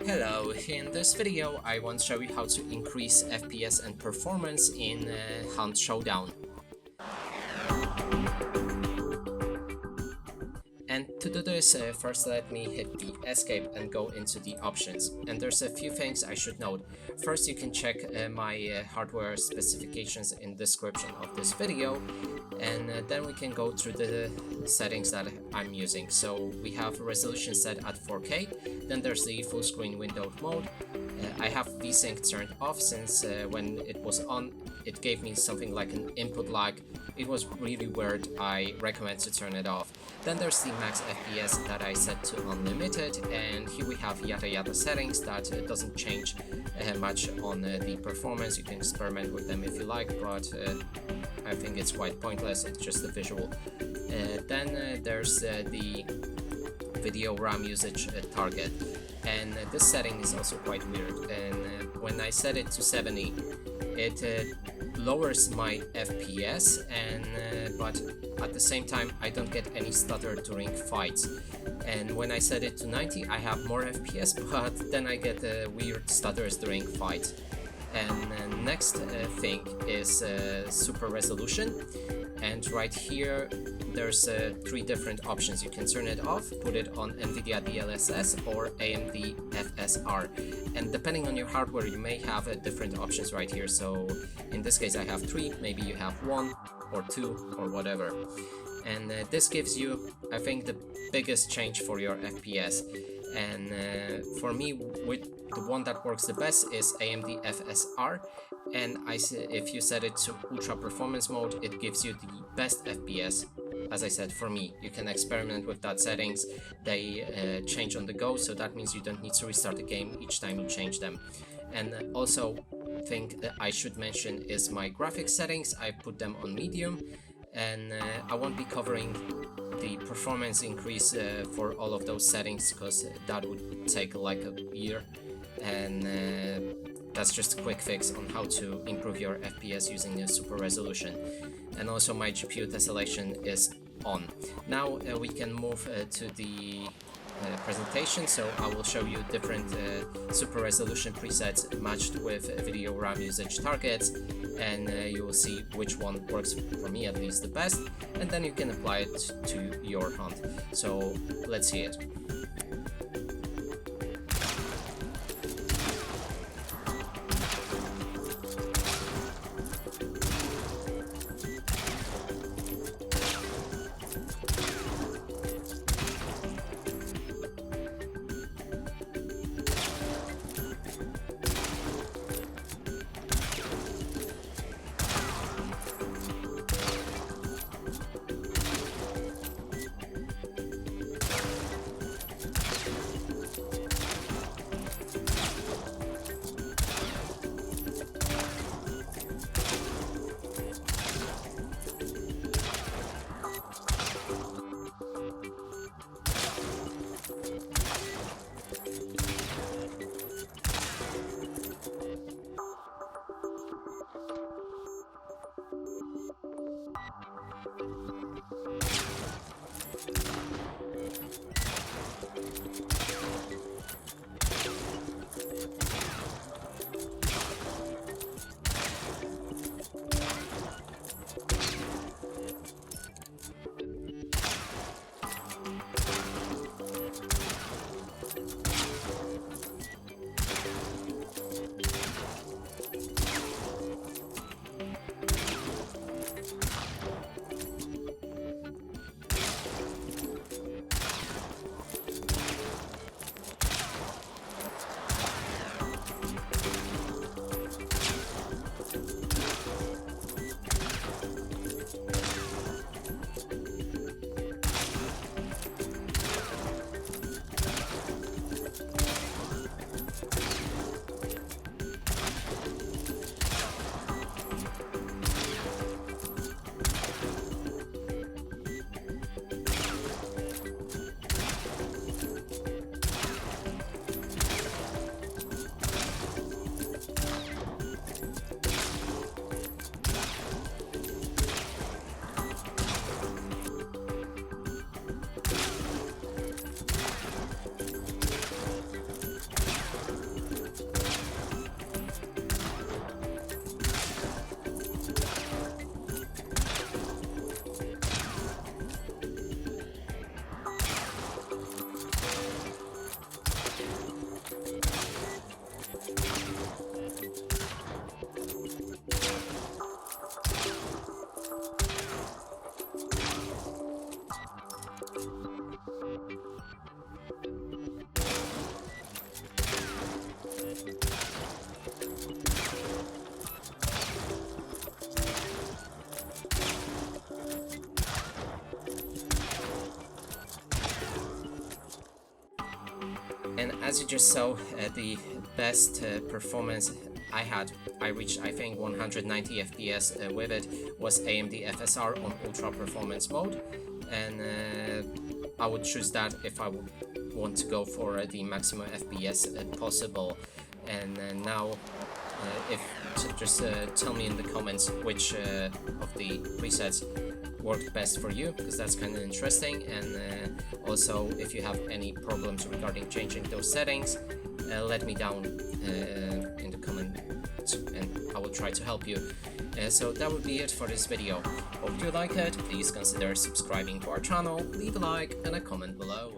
Hello, in this video I want to show you how to increase FPS and performance in Hunt Showdown. And to do this, first let me hit the escape and go into the options. And there's a few things I should note. First, you can check my hardware specifications in the description of this video, and then we can go through the settings that I'm using. So we have resolution set at 4K, then there's the full screen windowed mode. I have VSync turned off since when it was on, it gave me something like an input lag. It was really weird. I recommend to turn it off. Then there's the max FPS that I set to unlimited, and here we have yada yada settings that doesn't change much on the performance. You can experiment with them if you like, but I think it's quite pointless. It's just a visual. Then there's the video RAM usage target, and this setting is also quite weird. And when I set it to 70, it lowers my FPS, and but at the same time I don't get any stutter during fights. And when I set it to 90, I have more FPS, but then I get weird stutters during fights. And next thing is super resolution, and right here there's three different options. You can turn it off, put it on NVIDIA DLSS or AMD FSR, and depending on your hardware you may have different options right here. So in this case I have three, maybe you have one or two or whatever. And this gives you, I think, the biggest change for your FPS. And for me, with the one that works the best is AMD FSR, and if you set it to ultra performance mode, it gives you the best FPS. As I said, for me, you can experiment with that settings. They change on the go, so that means you don't need to restart the game each time you change them. And also, thing that I should mention is my graphics settings. I put them on medium, and I won't be covering the performance increase for all of those settings, because that would take like a year, and that's just a quick fix on how to improve your FPS using a super resolution. And also my GPU tessellation is on. Now we can move to the presentation, so I will show you different super resolution presets matched with video RAM usage targets, and you will see which one works for me at least the best, and then you can apply it to your hunt. So let's see it. just saw the best performance I reached, I think, 190 FPS with it, was AMD FSR on ultra performance mode, and I would choose that if I would want to go for the maximum FPS possible. And now just tell me in the comments which of the presets worked best for you, because that's kind of interesting. And also, if you have any problems regarding changing those settings, let me down in the comments and I will try to help you. So that would be it for this video. Hope you like it. Please consider subscribing to our channel, leave a like and a comment below.